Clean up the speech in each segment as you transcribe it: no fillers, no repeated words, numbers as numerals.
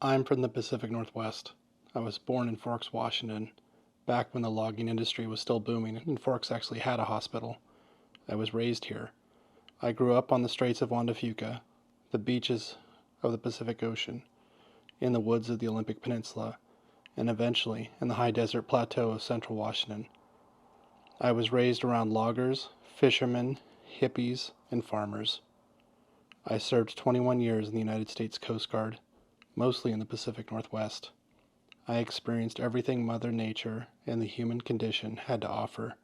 I'm from the Pacific Northwest. I was born in Forks, Washington, back when the logging industry was still booming and Forks actually had a hospital. I was raised here. I grew up on the Straits of Juan de Fuca, the beaches of the Pacific Ocean, in the woods of the Olympic Peninsula, and eventually in the high desert plateau of central Washington. I was raised around loggers, fishermen, hippies, and farmers. I served 21 years in the United States Coast Guard, mostly in the Pacific Northwest. I experienced everything Mother Nature and the human condition had to offer.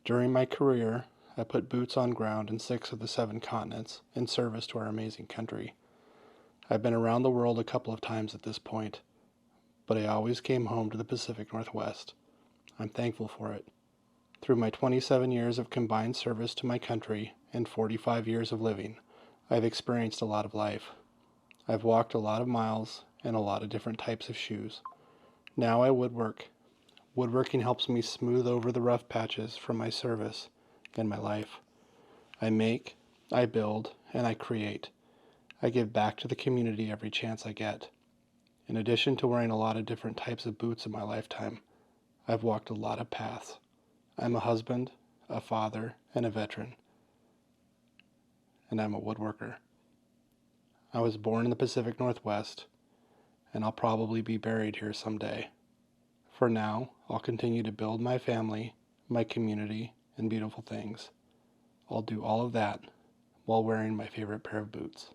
During my career, I put boots on ground in 6 of the 7 continents in service to our amazing country. I've been around the world a couple of times at this point, but I always came home to the Pacific Northwest. I'm thankful for it. Through my 27 years of combined service to my country and 45 years of living, I've experienced a lot of life. I've walked a lot of miles and a lot of different types of shoes. Now I woodwork. Woodworking helps me smooth over the rough patches from my service and my life. I make, I build, and I create. I give back to the community every chance I get. In addition to wearing a lot of different types of boots in my lifetime, I've walked a lot of paths. I'm a husband, a father, and a veteran. And I'm a woodworker. I was born in the Pacific Northwest, and I'll probably be buried here someday. For now, I'll continue to build my family, my community, and beautiful things. I'll do all of that while wearing my favorite pair of boots.